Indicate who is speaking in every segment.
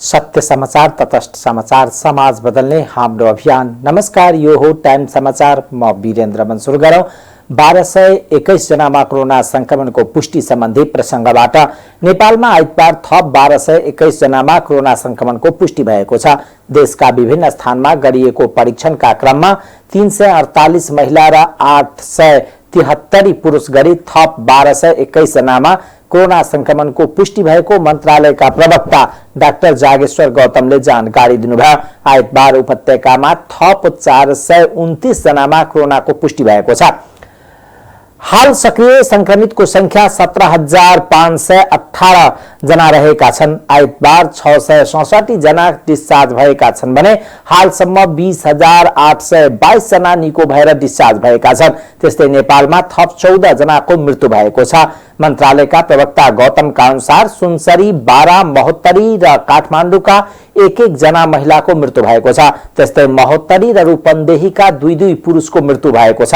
Speaker 1: सत्य समाचार, तटस्थ समाचार, समाज बदल्ने हाम्रो अभियान। नमस्कार, यो हो टाइम समाचार। म वीरेन्द्र मन्सुर गरौं। 1221 जनामा कोरोना संक्रमणको पुष्टि सम्बन्धी प्रसंगबाट नेपालमा आइतबार थप 1221 जनामा कोरोना संक्रमणको पुष्टि भएको छ। देशका विभिन्न स्थानमा गरिएको परीक्षणका क्रममा 348 महिला र 873 पुरुष गरी थप 1221 जनामा कोरोना संक्रमणको पुष्टि भएको मन्त्रालयका प्रवक्ता डाक्टर जागेश्वर गौतमले जानकारी दिनुभयो। आइतबार उपत्यकामा थप 429 जनामा कोरोनाको पुष्टि भएको छ। हाल सक्रिय संक्रमितको संख्या 17,518 जना रहेका छन्। आइतबार 667 जना डिस्चार्ज भएका छन् भने हालसम्म 20,822 जना निको भएर डिस्चार्ज भएका छन्। त्यस्तै नेपालमा थप 14 जनाको मृत्यु भएको छ। मन्त्रालयका प्रवक्ता गौतमका अनुसार सुनसरी, बारा, महोत्तरी र काठमाडौँका एक जना महिलाको मृत्यु भएको छ। त्यस्तै महोत्तरी र रूपन्देहीका 2 पुरुषको मृत्यु भएको छ।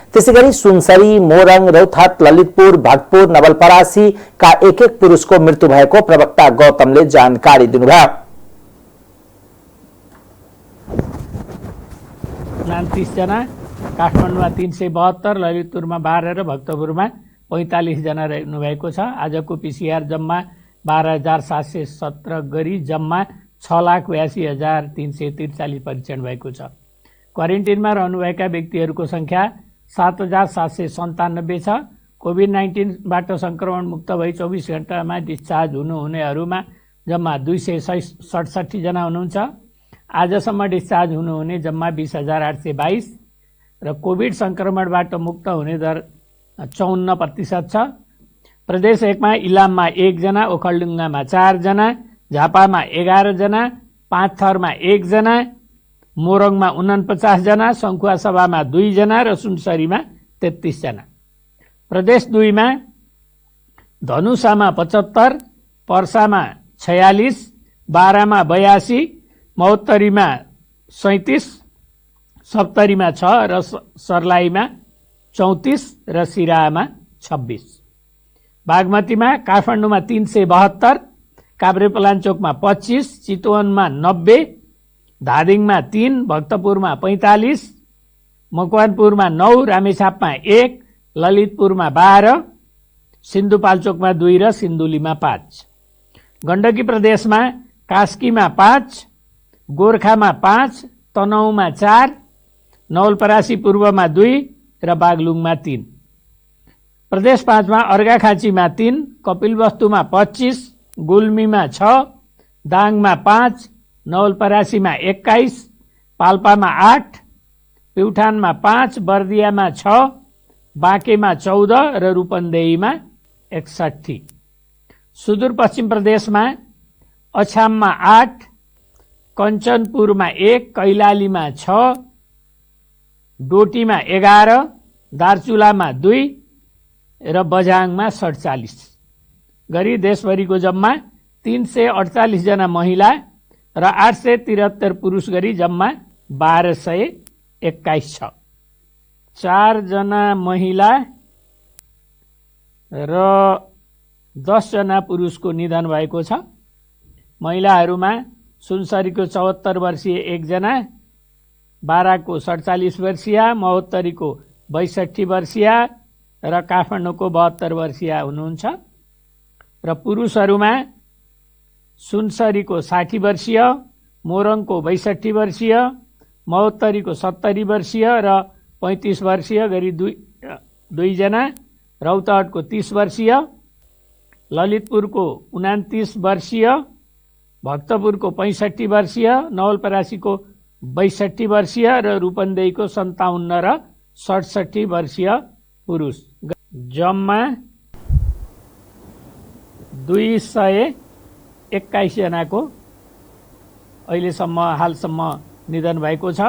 Speaker 1: त्यसैगरी सुनसरी, मोरङ, रौतहट, ललितपुर, भक्तपुर, नवलपरासी का एक पुरुषको मृत्यु भएको प्रवक्ता गौतमले जानकारी दिनुभयो।
Speaker 2: 29 जना, काठमाडौँमा 372, ललितपुरमा 12 र भक्तपुरमा 45 जना रहनु भएको छ। आजको पीसीआर जम्मा 12,717 गरी जम्मा 6,82,343 परीक्षण भएको छ। क्वारेन्टिनमा रहनुभएका व्यक्तिहरूको संख्या 7,797 छ। कोभिड-19बाट संक्रमण मुक्त भई 24 घण्टामा डिस्चार्ज हुनुहुनेहरूमा जम्मा 267 जना हुनुहुन्छ। आजसम्म डिस्चार्ज हुनुहुने जम्मा 20,822 र कोभिड संक्रमणबाट मुक्त हुने दर 54% छ। प्रदेश 1 मा इलाममा 1 जना, ओखलढुङ्गामा 4 जना, झापामा 11 जना, पाँचथरमा 1 जना, मोरङमा 49 जना, सङ्खुवासभामा 2 जना र सुनसरीमा 33 जना। प्रदेश 2 मा धनुषामा 75, पर्सामा 46, बारामा 82, महोत्तरीमा 37, सप्तरीमा 6 र सर्लाहीमा 34 र सिराहामा 26। बागमतीमा काठमाडौँमा 372, काभ्रेपलाञ्चोकमा 25, चितवनमा 90, धादिङमा 3, भक्तपुरमा 45, मकवानपुरमा 9, रामेछापमा 1, ललितपुरमा 12, सिन्धुपाल्चोकमा 2 र सिन्धुलीमा 5। गण्डकी प्रदेशमा कास्कीमा 5, गोर्खामा 5, तनहुँमा 4, नवलपरासी पूर्वमा 2 र बागलुङमा 3। प्रदेश 5 मा अर्घाखाँचीमा 3, कपिलवस्तुमा 25, गुल्मीमा 6, दाङमा 5, नवलपरासीमा 21, पाल्पामा 8, प्युठानमा 5, बर्दियामा 6, बाँकेमा 14 र रूपन्देहीमा 61। सुदूरपश्चिम प्रदेशमा अछाममा 8, कञ्चनपुरमा 1, कैलालीमा 6, डोटीमा 11, दार्चुलामा 2 र बझाङमा 47 गरी देशभरिको जम्मा 348 जना महिला र 873 पुरुष गरी जम्मा 1221 छ। 4 जना महिला र 10 जना पुरुषको निधन भएको छ। महिलाहरूमा सुनसरीको 74 वर्षीय 1 जना, बाराको 47 वर्षीय, महोत्तरीको 62 वर्षीय र काठमाडौँको 72 वर्षीय हुनुहुन्छ। र पुरुषहरूमा सुनसरीको 60 वर्षीय, मोरङको 62 वर्षीय, महोत्तरीको 70 वर्षीय र 35 वर्षीय गरी 2 जना, रौतहटको 30 वर्षीय, ललितपुरको 29 वर्षीय, भक्तपुरको 65 वर्षीय, नवलपरासीको 62 वर्षीय र रूपन्देहीको 57 र 67 वर्षीय पुरुष। जम्मा 221 जनाको अहिलेसम्म हालसम्म निधन भएको छ।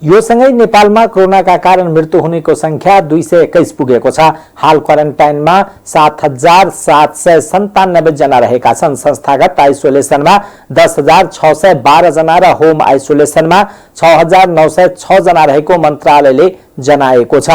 Speaker 1: यो सँगै नेपालमा कोरोनाका कारण मृत्यु हुनेको संख्या 221 पुगेको छ। हाल क्वारेन्टाइनमा 7,797 जना रहेका छन्। संस्थागत आइसोलेसनमा 10,612 जना र होम आइसोलेसनमा 6,906 जना रहेको मन्त्रालयले जनाएको छ।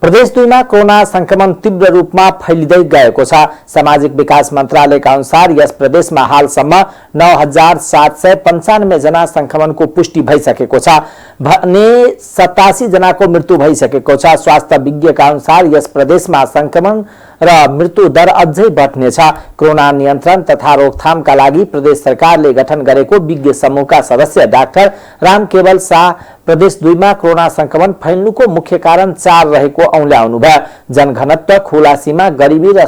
Speaker 1: प्रदेश 2 मा कोरोना संक्रमण तीव्र रूपमा फैलिँदै गएको छ। सामाजिक विकास मन्त्रालयका अनुसार यस प्रदेशमा हालसम्म 9795 जना संक्रमणको पुष्टि भइसकेको छ भने 87 जनाको मृत्यु भइसकेको छ। स्वास्थ्य विज्ञका अनुसार यस प्रदेशमा संक्रमण र मृत्यु दर अझै बढ्नेछ। कोरोना नियन्त्रण तथा रोकथामका लागि प्रदेश सरकारले गठन गरेको विज्ञ समूहका सदस्य डाक्टर रामकेवल शाह प्रदेश 2 मा कोरोना संक्रमण फैल्नुको मुख्य कारण 4 रहेको औल्याउनुभयो। जनघनत्व, खुला सीमा, गरिबी र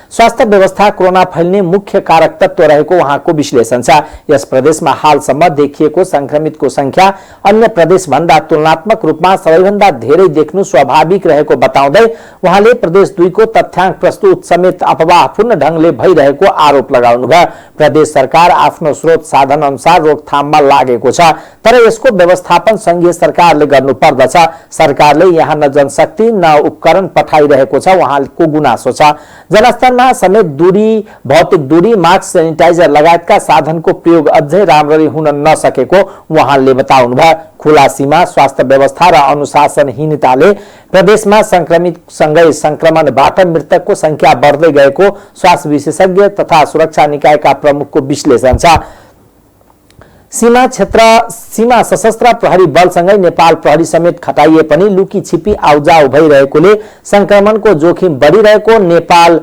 Speaker 1: स्वास्थ्य व्यवस्था कोरोना फैल्ने मुख्य कारक तत्व रहेको उहाँको विश्लेषण छ। यस प्रदेशमा हालसम्म देखिएको संक्रमितको संख्या अन्य प्रदेश भन्दा तुलनात्मक रूपमा सबैभन्दा धेरै देख्नु स्वाभाविक रहेको बताउँदै उहाँले प्रदेश 2 को तथ्याङ्क प्रस्तुत समेत अफवाहपूर्ण ढंगले भइरहेको आरोप लगाउनुभयो। प्रदेश सरकार आफ्नो स्रोत साधन अनुसार रोकथाममा लागेको छ, तर यसको व्यवस्थापन संघीय सरकारले गर्नुपर्दछ। सरकारले यहाँ न जनशक्ति न उपकरण पठाइरहेको छ उहाँको गुनासो छ। जनस्तरमा समेत दूरी, भौतिक दूरी, मास्क, सेनिटाइजर लगायतका साधनको प्रयोग अझै राम्ररी हुन नसकेको उहाँले बताउनुभयो। खुला सीमा, स्वास्थ्य व्यवस्था र अनुशासनहीनताले प्रदेशमा संक्रमित सँगै संक्रमणबाट मृतकको संख्या बढ्दै गएको स्वास्थ्य विशेषज्ञ तथा सुरक्षा निकायका प्रमुखको विश्लेषण छ। सीमा सशस्त्र प्रहरी बलसँगै नेपाल प्रहरी समेत खटाइए पनि लुकी छिपी आउजाउ भइरहेकोले संक्रमणको जोखिम बढिरहेको नेपाल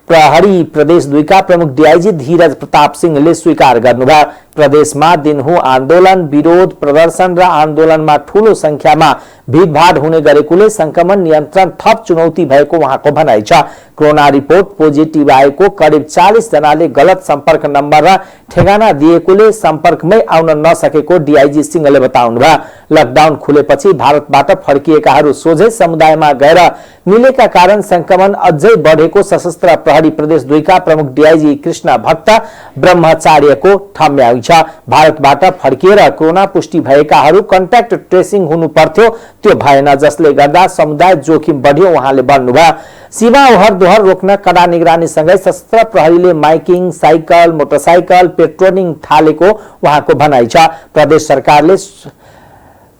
Speaker 1: प्रहरी प्रदेश 2 का प्रमुख डीआईजी धीरज प्रताप सिंहले स्वीकार गर्नुभयो। प्रदेशमा दिनहुँ आन्दोलन, विरोध प्रदर्शन र आन्दोलनमा ठूलो संख्यामा भीडभाड हुने गरेकोले संक्रमण नियन्त्रण थप चुनौती भएको उहाँको भनाइ छ। कोरोना रिपोर्ट पोजिटिभ आएको करिब 40 जनाले गलत सम्पर्क नम्बर र ठेगाना दिएकोले सम्पर्कमै आउन नसकेको डीआईजी सिंहले बताउनुभयो। लकडाउन खुलेपछि भारतबाट फर्किएकाहरू सोझै समुदायमा गएर मिलेका कारण संक्रमण अझै बढेको सशस्त्र प्रहरी प्रदेश 2 का प्रमुख डीआईजी कृष्ण भक्त ब्रह्मचार्यको ठम्याउ छ। भारतबाट फर्किएर कोरोना पुष्टि भएकाहरू कन्ट्याक्ट ट्रेसिङ हुनु पर्थ्यो, त्यो भएन, जसले गर्दा समुदाय जोखिम बढ्यो उहाँले भन्नुभयो। सीमा ओहर दोहर रोक्न कडा निगरानी सँगै सशस्त्र प्रहरीले माइकिङ, साइकल, मोटरसाइकल पेट्रोलिङ थालेको उहाँको भनाइ छ। प्रदेश सरकारले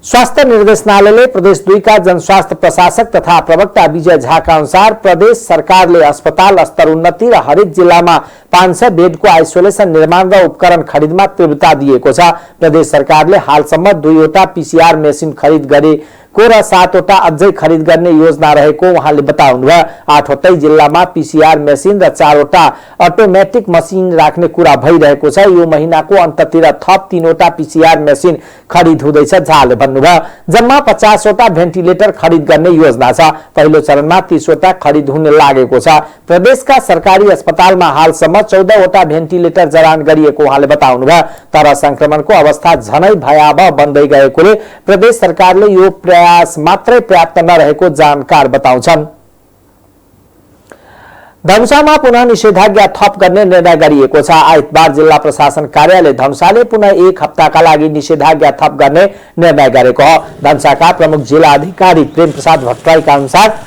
Speaker 1: स्वास्थ्य निर्देशनालयले प्रदेश 2 का जनस्वास्थ्य प्रशासक तथा प्रवक्ता विजय झाका अनुसार प्रदेश सरकारले अस्पताल स्तर उन्नति र हरेक जिल्लामा 500 बेडको आइसोलेसन निर्माण र उपकरण खरिदमा तीव्रता दिएको छ। प्रदेश सरकारले हालसम्म 2 वटा पीसीआर मेसिन खरिद गरेको र 7 वटा अझै खरिद गर्ने योजना रहेको उहाँले बताउनुभयो। 8 वटै जिल्लामा पीसीआर मेसिन र 4 वटा अटोमेटिक मसिन राख्ने कुरा भइरहेको छ। यो महिनाको अन्ततिर थप 3 वटा पीसीआर मेसिन खरिद हुँदैछ झाले भन्नुभयो। जम्मा 50 वटा भेन्टिलेटर खरिद गर्ने योजना छ। पहिलो चरणमा 30 वटा खरिद हुन लागेको छ। प्रदेशका सरकारी अस्पतालमा हालसम्म 14 वटा भेन्टिलेटर जडान गरिएको उहाँले बताउनुभयो। तर संक्रमणको अवस्था झनै भयावह बन्दै गएकोले प्रदेश सरकारले यो प्रयास मात्रै पर्याप्त नरहेको जानकार बताउँछन्। धनुषामा पुनः निषेधाज्ञा थप गर्ने निर्णय गरिएको छ। आइतबार जिल्ला प्रशासन कार्यालय धनुषाले पुनः 1 हप्ताका लागि निषेधाज्ञा थप गर्ने निर्णय गरेको हो। धनुषाका प्रमुख जिल्ला अधिकारी प्रेम प्रसाद भट्टराईका अनुसार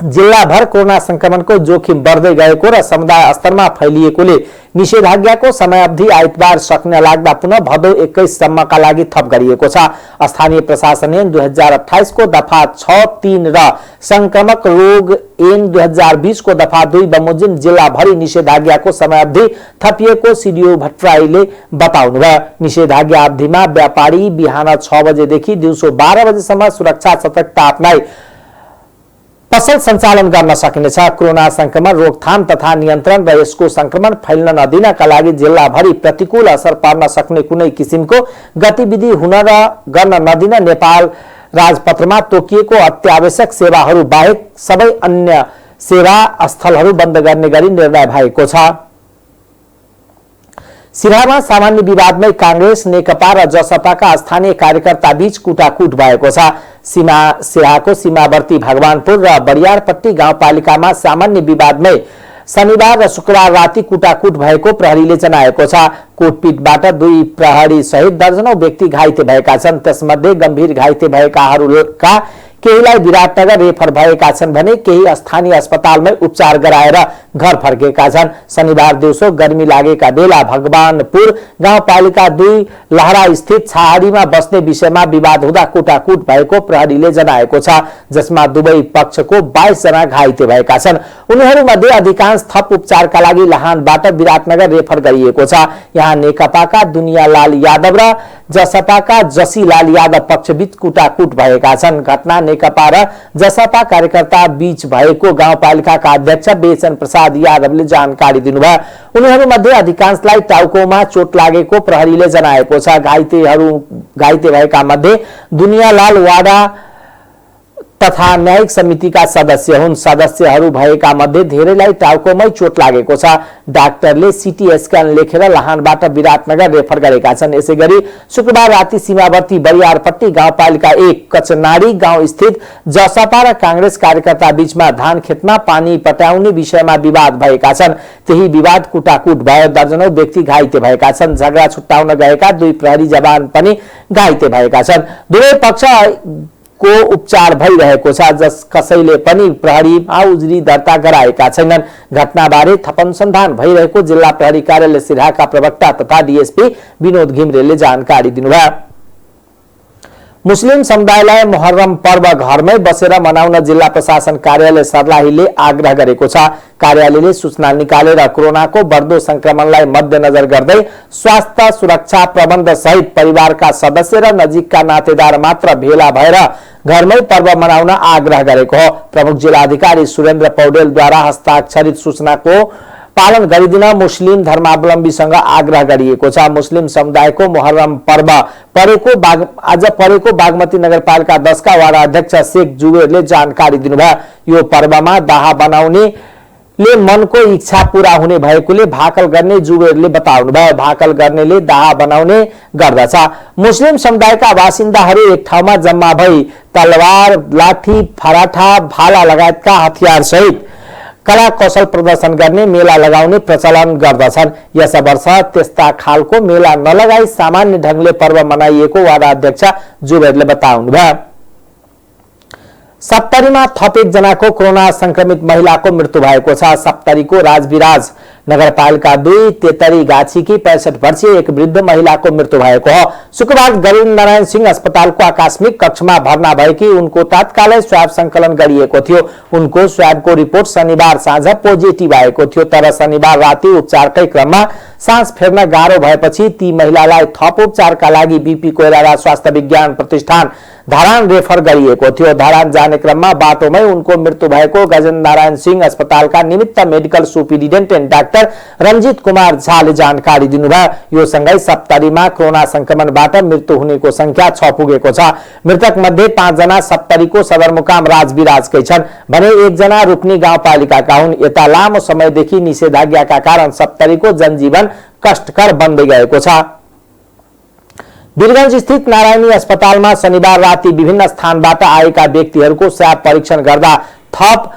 Speaker 1: जिल्लाभर कोरोना संक्रमणको जोखिम बढ्दै गएको र समुदाय स्तरमा फैलिएकोले निषेधाज्ञाको समयावधि आइतबार सक्न लाग्दा पुनः भदौ 21 सम्मका लागि थप गरिएको छ। स्थानीय प्रशासन ऐन 2028 को दफा 6(3) र संक्रमक रोग ऐन 2020 को दफा 2 बमोजिम जिल्लाभरि निषेधाज्ञाको समयावधि थपिएको सीडीओ भट्टराईले बताउनुभयो। निषेधाज्ञा अवधिमा व्यापारी बिहान 6 बजेदेखि दिउँसो 12 बजेसम्म सुरक्षा सतर्कता अपनाई पसल सञ्चालन गर्न सकिनेछ। कोरोना संक्रमण रोकथाम तथा नियन्त्रण र यसको संक्रमण फैल्न नदिनका लागि जिल्लाभरि प्रतिकूल असर पर्न सक्ने कुनै किसिमको गतिविधि हुन र गर्न नदिन नेपाल राजपत्रमा तोकिएको अत्यावश्यक सेवाहरू बाहेक सबै अन्य सेवा स्थलहरू बन्द गर्ने गरी निर्णय भएको छ। सिराहामा सामान्य विवादमै कांग्रेस, नेकपा र जसपाका स्थानीय कार्यकर्ता बीच कुटाकुट भएको छ। सिराहाको सीमावर्ती भगवानपुर र बरियारपट्टी गाउँपालिकामा सामान्य विवादमै शनिबार र शुक्रबार राति कुटाकुट भएको प्रहरीले जनाएको छ। कुटपिटबाट 2 प्रहरी सहित दर्जनौं व्यक्ति घाइते भएका छन्। त्यसमध्ये गम्भीर घाइते भएकाहरूका केहीलाई विराटनगर रेफर भएका छन् भने केही स्थानीय अस्पतालमै उपचार गराएर घर फर्केका छन्। शनिबार दिउँसो गर्मी लागेका बेला भगवानपुर गाउँपालिका 2 लहरा स्थित छाहारीमा बस्ने विषयमा विवाद हुँदा कुटाकुट भएको प्रहरीले जनाएको छ, जसमा दुवै पक्षको 22 जना घाइते भएका छन्। उनीहरूमध्ये अधिकांश थप उपचारका लागि लाहानबाट विराटनगर रेफर गरिएको छ। यहाँ नेकपाका दुनियालाल यादव र जसपाका जसीलाल यादव पक्षबीच कुटाकुट भएका छन्। घटना नेकपा र जसपा कार्यकर्ता बीच भएको गाउँपालिकाका अध्यक्ष बेचन प्रसाद यादवले जानकारी दिनुभयो। उनीहरूमध्ये अधिकांशलाई टाउकोमा चोट लागेको प्रहरीले जनाएको छ। घाइते भएका मध्ये दुनियालाल वाडा तथा न्यायिक समितिका सदस्य हुन्। सदस्यहरू भएका मध्ये धेरैलाई टाउकोमै चोट लागेको छ। डाक्टरले सिटी स्क्यान लेखेर लाहानबाट विराटनगर रेफर गरेका छन्। यसैगरी शुक्रबार राति सीमावर्ती बरियारपट्टी गाउँपालिका 1 कचनाडी गाउँ स्थित जसपा र कांग्रेस कार्यकर्ता बीचमा धान खेतमा पानी पटाउने विषयमा विवाद भएका छन्। त्यही विवाद कुटाकुट भयो। दर्जनौं व्यक्ति घाइते भएका छन्। झगडा छुट्टाउन गएका 2 प्रहरी जवान पनि घाइते भएका छन्। दुवै पक्ष को उपचार भइरहेको छ। जस कसैले पनि प्रहरीमा उजुरी दर्ता गराएका छैनन्। घटनाबारे थप अनुसन्धान भइरहेको जिल्ला प्रहरी कार्यालय सिराहाका प्रवक्ता तथा डीएसपी विनोद घिमिरेले जानकारी दिनुभयो। मुस्लिम समुदायलाई मोहर्रम पर्व घरमै बसेर मनाउन जिल्ला प्रशासन कार्यालय सर्लाहीले आग्रह गरेको छ। कार्यालयले सूचना निकालेर कोरोनाको बढ्दो संक्रमणलाई मध्यनजर गर्दै स्वास्थ्य सुरक्षा प्रबन्ध सहित परिवारका सदस्य र नजिकका नातेदार मात्र भेला भएर घरमै पर्व मनाउन आग्रह गरेको हो। प्रमुख जिल्लाधिकारी सुरेन्द्र पौडेलद्वारा हस्ताक्षरित सूचनाको पालन गरिदिन मुस्लिम धर्मावलम्बीसँग आग्रह गरिएको छ। मुस्लिम समुदायको मोहर्रम पर्व आज परेको बागमती नगरपालिका 10 का वार्ड अध्यक्ष शेख जुबेरले जानकारी दिनुभयो। यो पर्वमा दाहा बनाउने ले मनको इच्छा पूरा हुने भएकोले भाकल गर्ने जुबेरले बताउनुभयो। भाकल गर्नेले दाहा बनाउने गर्दछ। मुस्लिम समुदायका बासिन्दाहरू एक ठाउँमा जम्मा भई तलवार, लाठी, फराठा, भाला लगायतका हतियार सहित कला कौशल प्रदर्शन गर्ने मेला लगाउने प्रचलन गर्दछन्। यस वर्ष त्यस्ता खालको मेला नलगाई सामान्य ढंगले पर्व मनाइएको वार्ड अध्यक्ष जुबेरले बताउनुभयो। सप्तरीमा थप 1 जनाको कोरोना संक्रमित महिलाको मृत्यु भएको छ। सप्तरीको राजविराज नगरपालिका 2 तेतरी गाछीकी 65 वर्षीय एक वृद्ध महिलाको मृत्यु भएको हो। शुक्रबार गरीब नारायण सिंह अस्पतालको आकस्मिक कक्षमा भर्ना भएकी उनको तात्कालै स्वाब संकलन गरिएको थियो। उनको स्वाबको रिपोर्ट शनिबार साँझ पोजिटिभ आएको थियो, तर शनिबार राति उपचारकै क्रममा सास फेर्न गाह्रो भएपछि ती महिलालाई थप उपचारका लागि बीपी कोइराला स्वास्थ्य विज्ञान प्रतिष्ठान धरान रेफर गरिएको थियो। धरान जाने क्रममा बाटोमै उनको मृत्यु भएको गजेन्द्र नारायण सिंह अस्पतालका निमित्त medical superintendent doctor Ranjit Kumar झाले जानकारी दिनुभयो। यो सँगै सप्तरीमा कोरोना संक्रमणबाट मृत्यु हुनेको संख्या 6 पुगेको छ। मृतक मध्ये 5 जना सप्तरीको सदरमुकाम राजविराजकै छन् भने 1 जना रूपनी गाउँपालिकाका हुन्। यता लामो समयदेखि निषेधाज्ञाका कारण सप्तरीको जनजीवन कष्टकर बन्दै गएको छ। वीरगंज स्थित नारायणी अस्पतालमा शनिबार राति विभिन्न स्थानबाट आएका व्यक्तिहरूको स्वाब परीक्षण गर्दा थप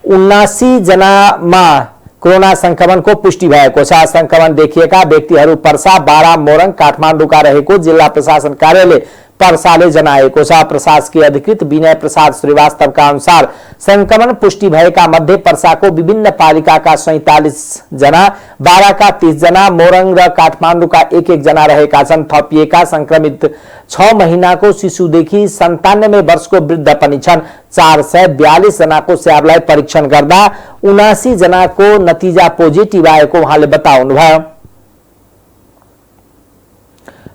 Speaker 1: 79 जनामा कोरोना संक्रमणको पुष्टि भएको छ। संक्रमण देखिएका व्यक्तिहरू पर्सा, बारा, मोरङ, काठमाडौँका रहेको जिल्ला प्रशासन कार्यालय पर्साले जनाएको छ। प्रशासकीय अधिकृत विनय प्रसाद श्रीवास्तवका अनुसार संक्रमण पुष्टि भएका मध्ये पर्साको विभिन्न पालिकाका 47 जना, बाराका 30 जना, मोरङ र काठमाडौँका 1-1 जना रहेका छन्। थपिएका संक्रमित 6 महिनाको शिशुदेखि 97 वर्षको वृद्ध पनि छन्। 442 जनाको स्वाबलाई परीक्षण गर्दा 79 जनाको नतिजा पोजिटिभ आएको उहाँले बताउनुभयो।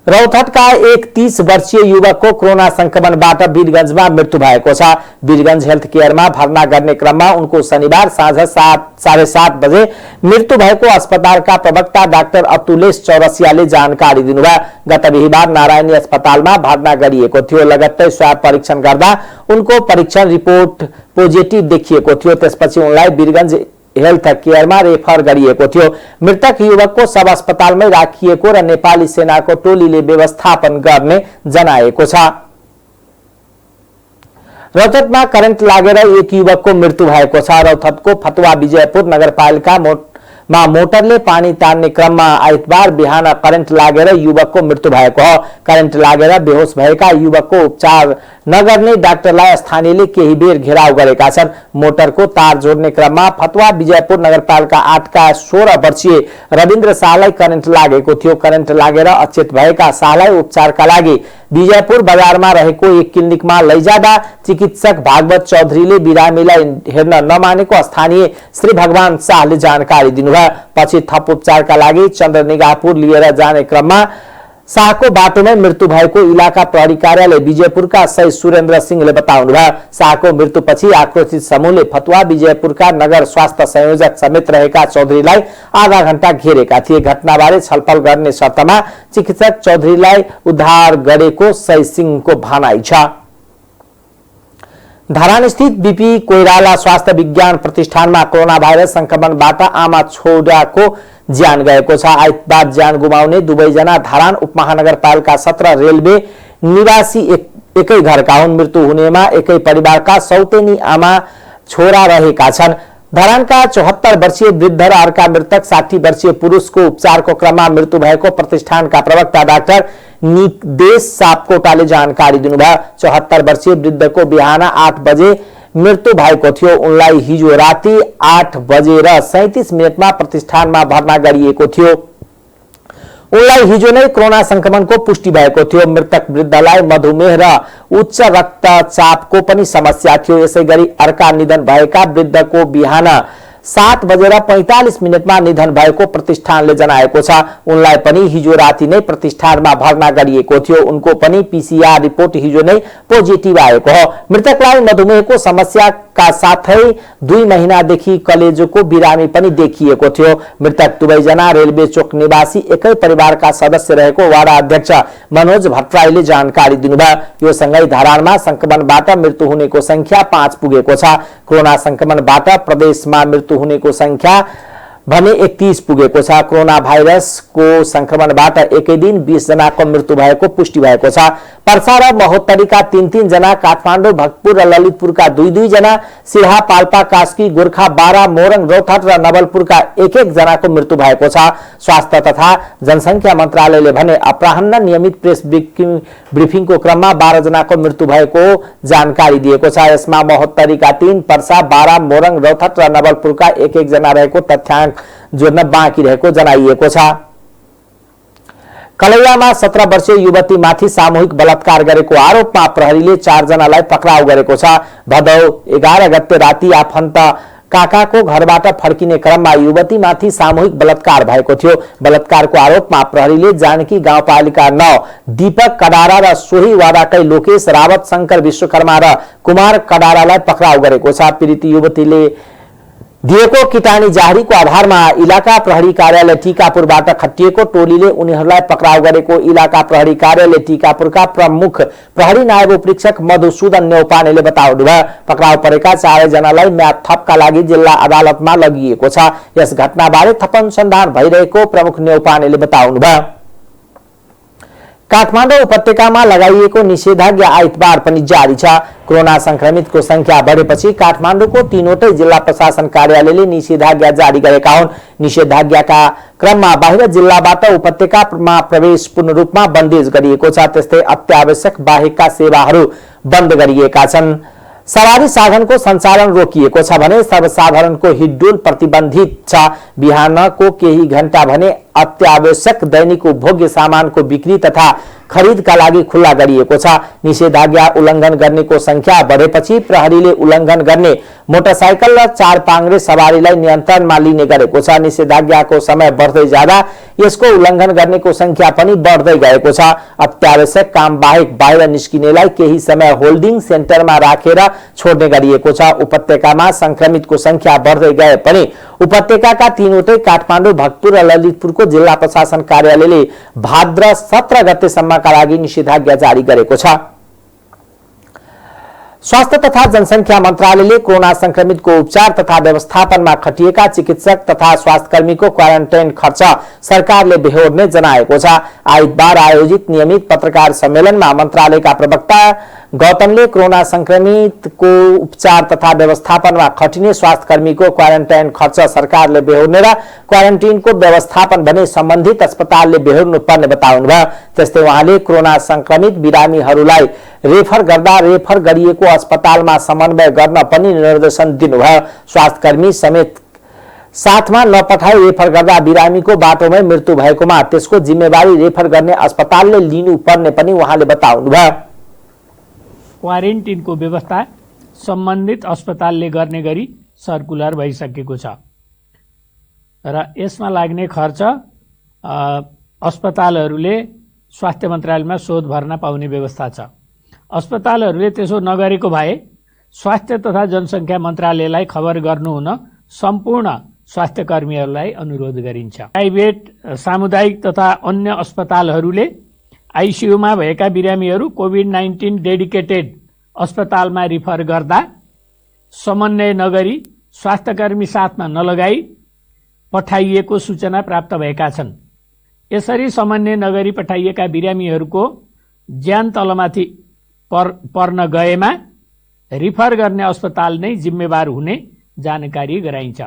Speaker 1: रौतहटका एक 30 वर्षीय युवकको कोरोना संक्रमणबाट वीरगंजमा मृत्यु भएको छ। वीरगंज हेल्थ केयरमा भर्ना गर्ने क्रममा उनको शनिबार साँझ 7:30 बजे मृत्यु भएको अस्पतालका प्रवक्ता डाक्टर अतुलेश चौरसियाले जानकारी दिनुभयो। गत बिहीबार नारायणी अस्पतालमा भर्ना गरिएको थियो। लगत्तै स्वाब परीक्षण गर्दा उनको परीक्षण रिपोर्ट पोजिटिभ देखिएको थियो। त्यसपछि उनलाई वीरगंज हेल्थ केयरमा रेफर गरिएको थियो। मृतक युवकको शव अस्पतालमै राखिएको र नेपाली सेनाको टोलीले व्यवस्थापन गर्ने जनाएको छ। रौतहटमा करेन्ट लागेर एक युवकको मृत्यु भएको छ। रौतहटको फतुवा विजयपुर नगरपालिका मा मोटरले पानी तान्ने क्रममा आइतबार बिहान करेन्ट लागेर युवकको मृत्यु भएको हो। करेन्ट लागेर बेहोस भएका युवकको उपचार नगर्ने डाक्टरलाई स्थानीयले केही बेर घेराउ गरेका छन्। मोटरको तार जोड्ने क्रममा फतवा विजयपुर नगरपालिका 8 का 16 वर्षीय रविन्द्र शाहलाई करेन्ट लागेको थियो। करेन्ट लागेर अचेत भएका शाहलाई उपचारका लागि विजयपुर बजारमा रहेको एक क्लिनिकमा लैजाँदा चिकित्सक भागवत चौधरीले बिरामीलाई हेर्न नमानेको स्थानीय श्री भगवान शाहले जानकारी दिनुभयो। पछि थप उपचारका लागि चन्द्रनिगाहपुर लिएर जाने क्रममा शाहको बाटोमै मृत्यु भएको इलाका प्रहरी कार्यालय विजयपुरका सही सुरेन्द्र सिंहले बताउनुभयो। शाहको मृत्युपछि आक्रोशित समूहले फतवा विजयपुरका नगर स्वास्थ्य संयोजक समेत रहेका चौधरीलाई आधा घण्टा घेरेका थिए। घटनाबारे छलफल गर्ने शर्तमा चिकित्सक चौधरीलाई उद्धार गरेको सही सिंहको भनाइ छ। धरान स्थित बीपी कोइराला स्वास्थ्य विज्ञान प्रतिष्ठानमा कोरोना भाइरस संक्रमणबाट आमा छोराको ज्यान गएको छ। आइतबार ज्यान गुमाउने दुवैजना धरान उपमहानगरपालिका 17 रेलवे निवासी एकै घरका हुन्। मृत्यु हुनेमा एकै परिवारका सौतेनी आमा छोरा रहेका छन्। धरानका 74 वर्षीय वृद्ध र अर्का मृतक 60 वर्षीय पुरुषको उपचारको क्रममा मृत्यु भएको प्रतिष्ठानका प्रवक्ता डाक्टर निदेश सापकोटाले जानकारी दिनुभयो। 74 वर्षीय वृद्धको बिहान 8 बजे मृत्यु भएको थियो। उनलाई हिजो राति 8 बजेर 37 मिनटमा प्रतिष्ठानमा भर्ना गरिएको थियो। उनलाई हिजो नै कोरोना संक्रमणको पुष्टि भएको थियो। मृतक वृद्धलाई मधुमेह र उच्च रक्तचापको पनि समस्या थियो। यसैगरी अर्का निधन भएका वृद्धको बिहान 7 बजेर 45 मिनटमा निधन भएको प्रतिष्ठानले जनाएको छ। उनलाई पनि हिजो राति नै प्रतिष्ठानमा भर्ना गरिएको थियो। उनको पनि पीसीआर रिपोर्ट हिजो नै पोजिटिभ आएको हो। मृतकलाई मधुमेहको समस्याका साथै 2 महिनादेखि कलेजोको बिरामी पनि देखिएको थियो। मृतक दुवैजना रेलवे चोक निवासी एकै परिवारका सदस्य रहेको वाडा अध्यक्ष मनोज भट्टराईले जानकारी दिनुभयो। यो सँगै धरानमा संक्रमणबाट मृत्यु हुनेको संख्या 5 पुगेको छ। कोरोना संक्रमणबाट प्रदेशमा मृत्यु हुनेको संख्या भने 31 पुगेको छ। कोरोना भाइरसको संक्रमणबाट एकै दिन 20 जनाको मृत्यु भएको पुष्टि भएको छ। पर्सा र महोत्तरीका 3-3 जना, काठमाडौँ, भक्तपुर र ललितपुरका 2-2 जना, सिरहा, पाल्पा, कास्की, गोर्खा, बारा, मोरङ, रौतहट र नवलपुरका 1-1 जनाको मृत्यु भएको छ। स्वास्थ्य तथा जनसंख्या मन्त्रालयले भने अपराह्न नियमित प्रेस ब्रिफिङको क्रममा 12 जनाको मृत्यु भएको जानकारी दिएको छ। यसमा महोत्तरीका 3, पर्सा, बारा, मोरङ, रौतहट र नवलपुरका 1-1 जना रहेको तथ्याङ्क जोड्न बाँकी रहेको जनाइएको छ। कलैयामा 17 वर्षीय युवतीमाथि सामूहिक बलात्कार गरेको आरोपमा प्रहरीले 4 जनालाई पक्राउ गरेको छ। भदौ 11 गते राति आफन्त काकाको घरबाट फर्किने क्रममा युवतीमाथि सामूहिक बलात्कार भएको थियो। बलात्कारको आरोपमा प्रहरीले जानकी गाउँपालिका 9 दीपक कडारा र सोही वाडाकै लोकेश रावत, शंकर विश्वकर्मा र कुमार कडारालाई पक्राउ गरेको छ। पीडित युवतीले दिएको किटानी जाहेरीको आधारमा इलाका प्रहरी कार्यालय टिकापुरबाट खटिएको टोलीले उनीहरूलाई पक्राउ गरेको इलाका प्रहरी कार्यालय टिकापुरका प्रमुख प्रहरी नायब उपरीक्षक मधुसूदन न्यौपानेले बताउनुभयो। पक्राउ परेका 4 जनालाई म्याद थपका लागि जिल्ला अदालतमा लगिएको छ। यस घटनाबारे थप अनुसन्धान भइरहेको प्रमुख न्यौपानेले बताउनुभयो। काठमाडौँ उपत्यकामा लगाइएको निषेधाज्ञा आइतबार पनि जारी छ। कोरोना संक्रमितको संख्या बढेपछि काठमाडौँको 3वटै जिल्ला प्रशासन कार्यालयले निषेधाज्ञा जारी गरेका हुन्। निषेधाज्ञाका क्रममा बाहिर जिल्लाबाट उपत्यकामा प्रवेश पूर्ण रूपमा बन्देज गरिएको छ। त्यस्तै अत्यावश्यक बाहेकका सेवाहरू बन्द गरिएका छन्। सवारी साधनको सञ्चालन रोकिएको छ भने सर्वसाधारणको हिडडुल प्रतिबन्धित छ। बिहानको केही घण्टा भने अत्यावश्यक दैनिक उपभोग्य सामानको बिक्री तथा खरिदका लागि खुल्ला गरिएको छ। निषेधाज्ञा उल्लङ्घन गर्नेको संख्या बढेपछि प्रहरीले उल्लङ्घन गर्ने मोटरसाइकल र 4 पाङ्ग्रे सवारीलाई नियन्त्रणमा लिने गरेको छ। निषेधाज्ञाको समय बढ्दै जाँदा यसको उल्लङ्घन गर्नेको संख्या पनि बढ्दै गएको छ। अत्यावश्यक काम बाहेक बाहिर निस्किनेलाई केही समय होल्डिङ सेन्टरमा राखेर छोड्ने गरिएको छ। उपत्यकामा संक्रमितको संख्या बढ्दै गए पनि उपत्यकाका 3वटै काठमाडौँ, भक्तपुर र ललितपुरको जिल्ला प्रशासन कार्यालयले भाद्र 17 गतेसम्मका लागि निषेधाज्ञा जारी गरेको छ। स्वास्थ्य तथा जनसंख्या मन्त्रालयले कोरोना संक्रमितको उपचार तथा व्यवस्थापनमा खटिएका चिकित्सक तथा स्वास्थ्यकर्मीको क्वारेन्टाइन खर्च सरकारले बेहोर्ने जनाएको छ। आइतबार आयोजित नियमित पत्रकार सम्मेलनमा मन्त्रालयका प्रवक्ता गौतमले कोरोना संक्रमितको उपचार तथा व्यवस्थापनमा खटिने स्वास्थ्यकर्मीको क्वारेन्टाइन खर्च सरकारले बेहोर्ने र क्वारेन्टाइनको व्यवस्थापन भने सम्बन्धित अस्पतालले बेहोर्नु पर्ने बताउनुभयो। त्यस्तै उहाँले कोरोना संक्रमित बिरामीहरूलाई रेफर गरिएको अस्पतालमा समन्वय गर्न पनि निर्देशन दिनुभयो। स्वास्थ्यकर्मी समेत साथमा नपठाई रेफर गर्दा बिरामीको बाटोमै मृत्यु भएकोमा त्यसको जिम्मेवारी रेफर गर्ने अस्पतालले लिनुपर्ने पनि उहाँले बताउनुभयो।
Speaker 2: क्वारेन्टिनको व्यवस्था सम्बन्धित अस्पतालले गर्ने गरी सर्कुलर भइसकेको छ र यसमा लाग्ने खर्च अस्पतालहरूले स्वास्थ्य मन्त्रालयमा शोध भर्ना पाउने व्यवस्था छ। अस्पतालहरूले त्यसो नगरेको भए स्वास्थ्य तथा जनसंख्या मन्त्रालयलाई खबर गर्नुहुन सम्पूर्ण स्वास्थ्य कर्मीहरूलाई अनुरोध गरिन्छ। प्राइभेट सामुदायिक तथा अन्य अस्पतालहरूले आइसियुमा भएका बिरामीहरू कोभिड-19 डेडिकेटेड अस्पतालमा रिफर गर्दा समन्वय नगरी स्वास्थ्यकर्मी साथमा नलगाई पठाइएको सूचना प्राप्त भएका छन्। यसरी समन्वय नगरी पठाइएका बिरामीहरूको ज्यान तलमाथि पर्न गएमा रिफर गर्ने अस्पताल नै जिम्मेवार हुने जानकारी गराइन्छ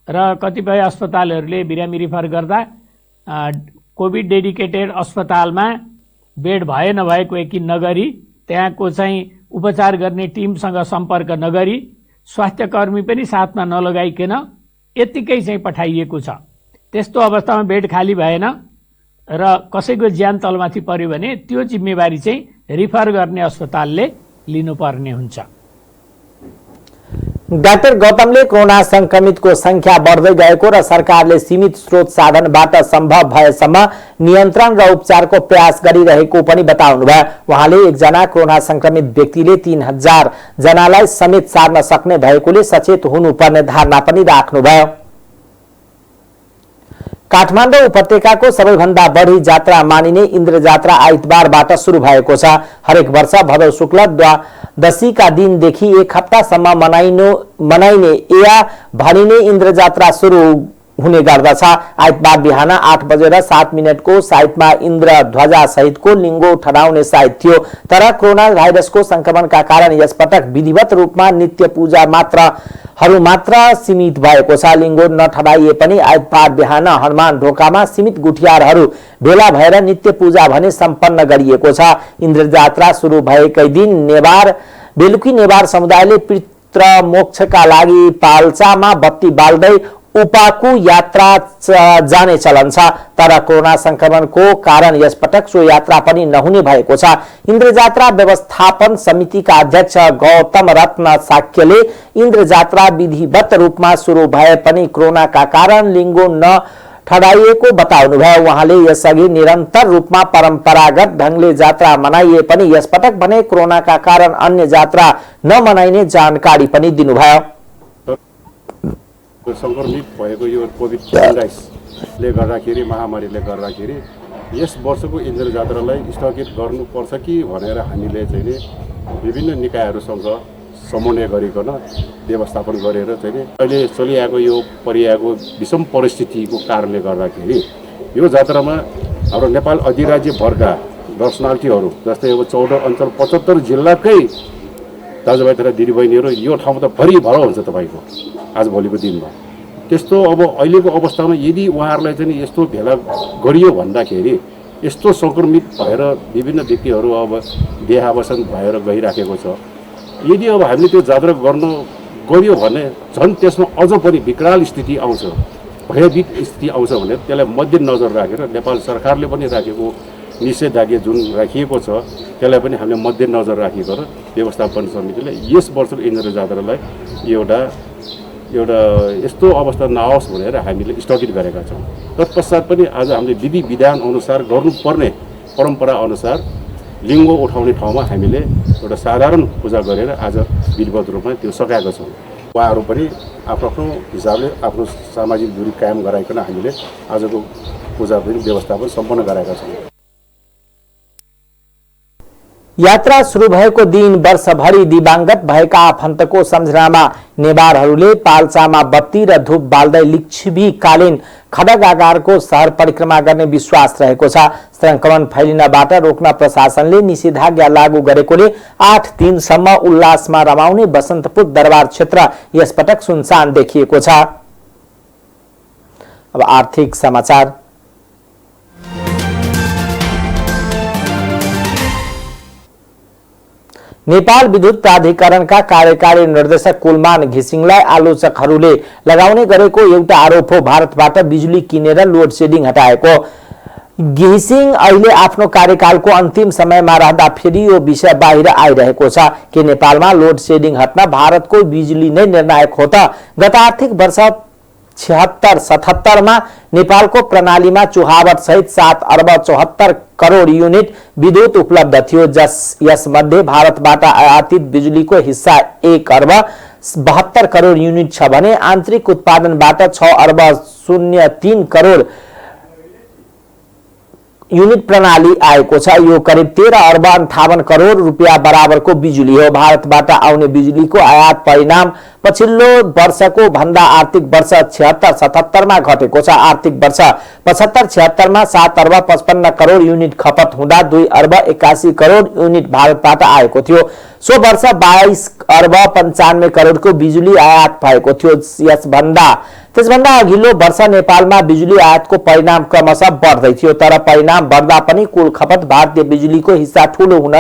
Speaker 2: र कतिपय अस्पतालहरूले बिरामी रिफर गर्दा कोभिड डेडिकेटेड अस्पतालमा बेड भए नभएको यकिन नगरी त्यहाँको चाहिँ उपचार गर्ने टिमसँग सम्पर्क नगरी स्वास्थ्यकर्मी पनि साथमा नलगाइकन यतिकै चाहिँ पठाइएको छ। त्यस्तो अवस्थामा बेड खाली भएन र कसैको ज्यान तलमाथि पर्यो भने त्यो जिम्मेवारी चाहिँ रिफर गर्ने अस्पतालले लिनुपर्ने हुन्छ।
Speaker 1: डाक्टर गौतमले कोरोना संक्रमितको संख्या बढ्दै गएको र सरकारले सीमित स्रोत साधनबाट सम्भव भएसम्म नियन्त्रण र उपचारको प्रयास गरिरहेको पनि बताउनुभयो। उहाँले एकजना कोरोना संक्रमित व्यक्तिले 3000 जनालाई समेत सार्न सक्ने भएकोले सचेत हुनुपर्ने धारणा पनि राख्नुभयो। काठमाडौँ उपत्यकाको सबैभन्दा बढी जात्रा मानिने इन्द्र जात्रा आइतबारबाट सुरु भएको छ। हरेक वर्ष भदौ शुक्ल दशीका दिनदेखि एक हप्तासम्म मनाइने या भनिने इन्द्र जात्रा सुरु हुने गर्दछ। आइतबार बिहान 8:07 को साइटमा इन्द्र ध्वजा सहितको लिङ्गो ठडाउने साइत थियो, तर कोरोना भाइरसको संक्रमणका कारण यसपटक विधिवत रूपमा नित्य पूजा मात्र सीमित भएको छ। लिङ्गो नठडाइए पनि आइतबार बिहान हनुमान ढोकामा सीमित गुठियारहरू भेला भएर नित्य पूजा भने सम्पन्न गरिएको छ। इन्द्र जात्रा सुरु भएकै दिन बेलुकी नेवार समुदायले पितृ मोक्षका लागि पाल्चामा बत्ती बाल्दै उपाकु यात्रा जाने चलन छ, तर कोरोना संक्रमणको कारण यसपटक सो यात्रा पनि नहुने भएको छ। इन्द्र जात्रा व्यवस्थापन समितिका अध्यक्ष गौतम रत्न साक्यले इन्द्र जात्रा विधिवत रूपमा सुरु भए पनि कोरोनाका कारण लिङ्गो ठडाइएको बताउनुभयो। उहाँले यसअघि निरन्तर रूपमा परम्परागत ढंगले जात्रा मनाइए पनि यसपटक भने कोरोनाका कारण अन्य जात्रा नमनाइने जानकारी पनि दिनुभयो।
Speaker 3: संक्रमित भएको यो कोभिड-19ले गर्दाखेरि महामारीले गर्दाखेरि यस वर्षको इन्द्र जात्रालाई स्थगित गर्नुपर्छ कि भनेर हामीले चाहिँ विभिन्न निकायहरूसँग समन्वय गरिकन व्यवस्थापन गरेर चाहिँ अहिले चलिआएको यो परिआएको विषम परिस्थितिको कारणले गर्दाखेरि यो जात्रामा हाम्रो नेपाल अधिराज्य भरका दर्शनार्थीहरू जस्तै अब 14 अञ्चल 75 जिल्लाकै दाजुभाइ तथा दिदीबहिनीहरू यो ठाउँ त भरिभर हुन्छ तपाईँको आज भोलिको दिनमा। त्यस्तो अब अहिलेको अवस्थामा यदि उहाँहरूलाई चाहिँ यस्तो भेला गरियो भन्दाखेरि यस्तो संक्रमित भएर विभिन्न व्यक्तिहरू अब देहावसान भएर गइराखेको छ। यदि अब हामीले त्यो जात्रा गरियो भने झन् त्यसमा अझ पनि विकराल स्थिति आउँछ, भयभीत स्थिति आउँछ भनेर त्यसलाई मध्यनजर राखेर नेपाल सरकारले पनि राखेको निषेधाज्ञा जुन राखिएको छ त्यसलाई पनि हामीले मध्यनजर राखिएर व्यवस्थापन समितिले यस वर्षको इन्द्र जात्रालाई एउटा यस्तो अवस्था नआओस् भनेर हामीले स्थगित गरेका छौँ। तत्पश्चात पनि आज हामीले विधि विधान अनुसार गर्नुपर्ने परम्परा अनुसार लिङ्गो उठाउने ठाउँमा हामीले एउटा साधारण पूजा गरेर आज विधिवत रूपमा त्यो सकाएका छौँ। उहाँहरू पनि आफ्नो हिसाबले आफ्नो सामाजिक दूरी कायम गराइकन हामीले आजको पूजा पनि व्यवस्थापन सम्पन्न गराएका छौँ।
Speaker 1: यात्रा सुरु भएको दिन वर्षभरि दिवाङ्गत भएका आफन्तको सम्झनामा नेवारहरूले पाल्चामा बत्ती र धूप बाल्दै लिच्छवीकालीन खड्ग आकारको शहर परिक्रमा गर्ने विश्वास रहेको छ। संक्रमण फैलिनबाट रोक्न प्रशासनले निषेधाज्ञा लागू गरेकोले 8 दिनसम्म उल्लासमा रमाउने बसन्तपुर दरबार क्षेत्र यसपटक सुनसान देखिएको छ। अब आर्थिक समाचार। नेपाल विद्युत प्राधिकरणका कार्यकारी निर्देशक कुलमान घिसिङलाई आलोचकहरूले लगाउने गरेको एउटा आरोप हो भारतबाट बिजुली किनेर लोड सेडिङ हटाएको। घिसिङ अहिले आफ्नो कार्यकालको अन्तिम समयमा रहँदा फेरि यो विषय बाहिर आइरहेको छ कि नेपालमा लोड सेडिङ हट्न भारतको बिजुली नै निर्णायक हो त। गत आर्थिक वर्ष 76-77 मा नेपालको प्रणालीमा चुहावट सहित 7 अर्ब 74 करोड युनिट विद्युत उपलब्ध थियो। यसमध्ये भारतबाट आयातित बिजुलीको हिस्सा 1 अर्ब 72 करोड युनिट छ भने आन्तरिक उत्पादनबाट 6 अर्ब 03 करोड युनिट प्रणाली आएको छ। यो करिब 13 अर्ब 58 करोड रुपियाँ बराबरको बिजुली हो। भारतबाट आउने बिजुलीको आयात परिणाम पछिल्लो वर्षको भन्दा आर्थिक वर्ष 76-77 मा घटेको छ। आर्थिक वर्ष 75-76 मा 7 अर्ब 55 करोड युनिट खपत हुँदा 2 अर्ब 81 करोड युनिट भारतबाट आएको थियो। सो वर्ष 22 अर्ब 95 करोडको बिजुली आयात भएको थियो। त्यसभन्दा अघिल्लो वर्ष नेपालमा बिजुली आयातको परिणाम क्रमशः बढ्दै थियो, तर परिणाम बढ्दा पनि कुल खपत भारतीय बिजुलीको हिस्सा ठूलो हुन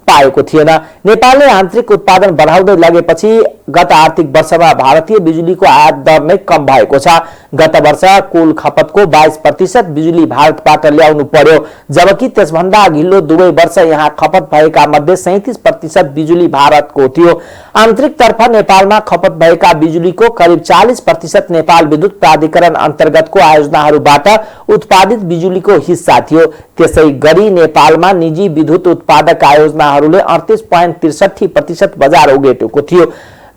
Speaker 1: पाएको थिएन। नेपालले आन्तरिक उत्पादन बढाउँदै लगेपछि गत आर्थिक वर्षमा भारतीय बिजुलीको आयात दर नै कम भएको छ। गत वर्ष कुल खपतको 22% बिजुली भारतबाट ल्याउनु पर्यो, जबकि त्यसभन्दा अघिल्लो दुवै वर्ष यहाँ खपत भएका मध्ये 37% बिजुली भारतको थियो। आन्तरिकतर्फ नेपालमा खपत भएका बिजुलीको करिब 40% नेपाल विद्युत प्राधिकरण अन्तर्गतको आयोजनाहरूबाट उत्पादित बिजुलीको हिस्सा थियो। त्यसै गरी नेपालमा निजी विद्युत उत्पादक आयोजनाहरूले 38.63% बजार ओगटेको थियो।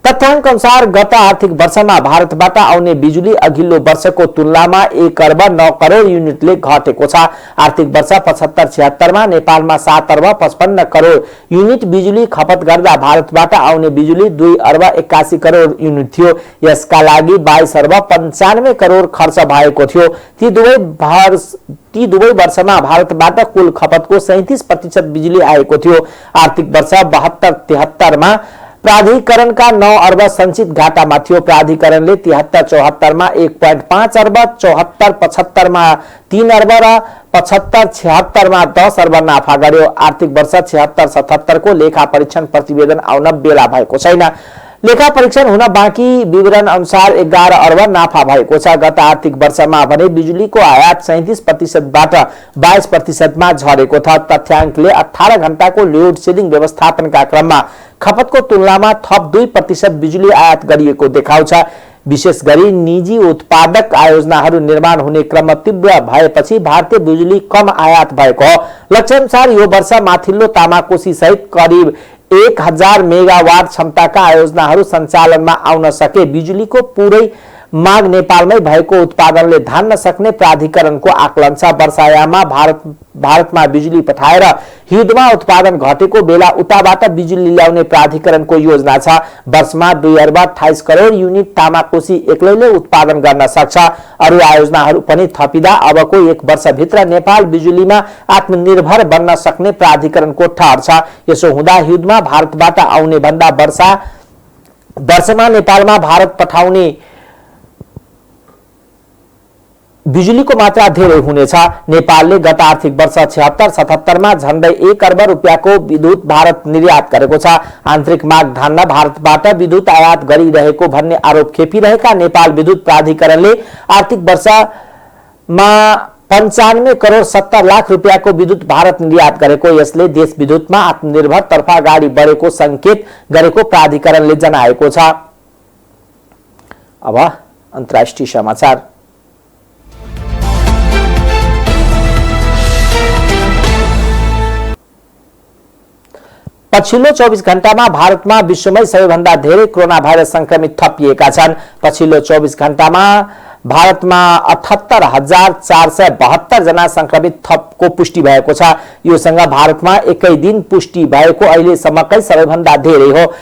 Speaker 1: तथ्याङ्क अनुसार गत आर्थिक वर्षमा भारतबाट आउने बिजुली अघिल्लो वर्षको तुलनामा 1 अर्ब 9 करोड युनिटले घटेको छ। आर्थिक वर्ष 75-76 मा नेपालमा 7 अर्ब 55 करोड युनिट बिजुली खपत गर्दा भारतबाट आउने बिजुली 2 अर्ब 81 करोड युनिट थियो। यसका लागि 22 अर्ब 95 करोड खर्च भएको थियो। ती दुवै वर्षमा भारतबाट कुल खपतको 37% बिजुली आएको थियो। आर्थिक वर्ष 72-73 मा प्राधिकरणका 9 अर्ब सञ्चित घाटामा थियो। प्राधिकरणले 73-74 मा 1.5 अर्ब, 74-75 मा 3 अर्ब र 75-76 मा 10 अर्ब नाफा गर्यो। आर्थिक वर्ष 76-77 को लेखा परीक्षण प्रतिवेदन आउन बेला भएको छैन। लेखा परीक्षण हुन बाँकी विवरण अनुसार 11 अर्ब नाफा भएको छ। गत आर्थिक वर्षमा भने बिजुलीको आयात 37% बाट 22% मा झरेको छ। तथ्याङ्कले 18 घण्टाको लोड सेडिङ व्यवस्थापनका क्रममा खपतको तुलनामा थप 2% बिजुली आयात गरिएको देखाउँछ। विशेष गरी निजी उत्पादक आयोजनाहरू निर्माण हुने क्रम तीव्र भएपछि भारतीय बिजुली कम आयात भएको हो। लक्ष्यानुसार यो वर्ष माथिल्लो तामाकोशी सहित करिब 1000 मेगावाट क्षमताका आयोजनाहरू सञ्चालनमा आउन सके बिजुलीको पुरै माग नेपालमै भएको उत्पादनले धान्न सक्ने प्राधिकरणको आकलन छ। वर्षायाममा भारतमा बिजुली पठाएर हिउँदमा उत्पादन घटेको बेला उताबाट बिजुली ल्याउने प्राधिकरणको योजना छ। वर्षमा 2 अर्ब 28 करोड युनिट तामाकोशी एक्लैले उत्पादन गर्न सक्छ। अरू आयोजनाहरू पनि थपिँदा अबको 1 वर्षभित्र नेपाल बिजुलीमा आत्मनिर्भर बन्न सक्ने प्राधिकरणको ठहर छ। यसो हुँदा हिउँदमा भारतबाट आउने भन्दा वर्षमा नेपालमा भारत पठाउने बिजुलीको मात्रा धेरै हुनेछ। नेपालले गत आर्थिक वर्ष 76-77 मा झन्डै 1 अर्ब रुपियाँको विद्युत भारत निर्यात गरेको छ। आन्तरिक माग धान्न भारतबाट विद्युत आयात गरिरहेको भन्ने आरोप खेपिरहेका नेपाल विद्युत प्राधिकरणले आर्थिक वर्षमा 95 करोड 70 लाख रुपियाँको विद्युत भारत निर्यात गरेको, यसले देश विद्युतमा आत्मनिर्भर तर्फ अगाडि बढेको संकेत गरेको प्राधिकरणले जनाएको छ। अब अन्तर्राष्ट्रिय समाचार। पछिल्लो 24 घण्टामा भारतमा विश्वमै सबैभन्दा धेरै कोरोना भाइरस संक्रमित थपिएका छन्। पछिल्लो 24 घण्टामा भारतमा 78,472 जना संक्रमित थपको पुष्टि भएको छ। यो सँग भारतमा एकै दिन पुष्टि भएको अहिलेसम्मकै सबैभन्दा धेरै हो।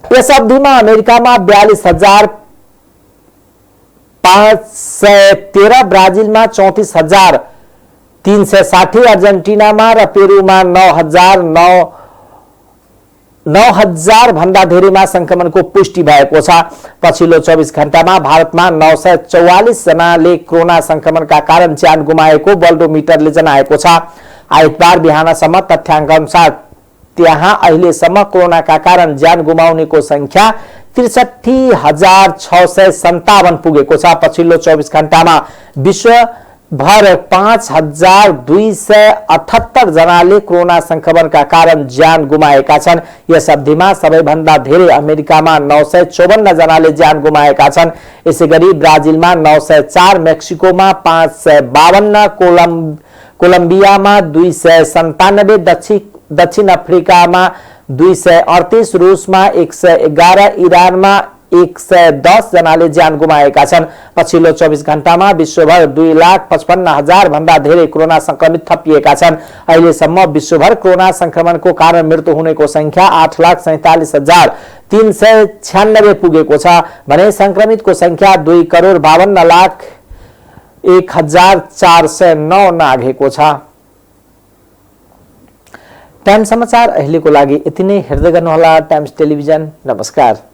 Speaker 1: यस अवधिमा अमेरिकामा 42,513, ब्राजिलमा 34,360, अर्जेन्टिनामा र पेरुमा 9,000 भन्दा धेरैमा संक्रमणको पुष्टि भएको छ। पछिल्लो 24 घण्टामा भारतमा 944 जनाले कोरोना संक्रमणका कारण ज्यान गुमाएको वर्ल्डोमिटरले जनाएको छ। आइतबार बिहानसम्म तथ्याङ्क अनुसार त्यहाँ अहिलेसम्म कोरोनाका कारण ज्यान गुमाउनेको संख्या 63,657 पुगेको छ। पछिल्लो 24 घण्टामा विश्वभर 5,278 जनाले कोरोना संक्रमणका कारण ज्यान गुमाएका छन्। यस अवधिमा सबैभन्दा धेरै अमेरिकामा 954 जनाले ज्यान गुमाएका छन्। यसैगरी ब्राजिलमा 904, मेक्सिकोमा 552, कोलम्बियामा 297, दक्षिण अफ्रिकामा 238, रूसमा 111, इरानमा 110 जनाले ज्यान गुमाएका छन्। पछिल्लो 24 घण्टामा विश्वभर 2,55,000 भन्दा धेरै कोरोना संक्रमित थपिएका छन्। अहिलेसम्म विश्वभर कोरोना संक्रमणको कारण मृत्यु हुनेको संख्या 8,47,396 पुगेको छ भने संक्रमितको संख्या 2,52,01,409 नाघेको छ। टाइम्स समाचार अहिलेको लागि यति नै। हेर्दै गर्नुहोला टाइम्स टेलिभिजन। नमस्कार।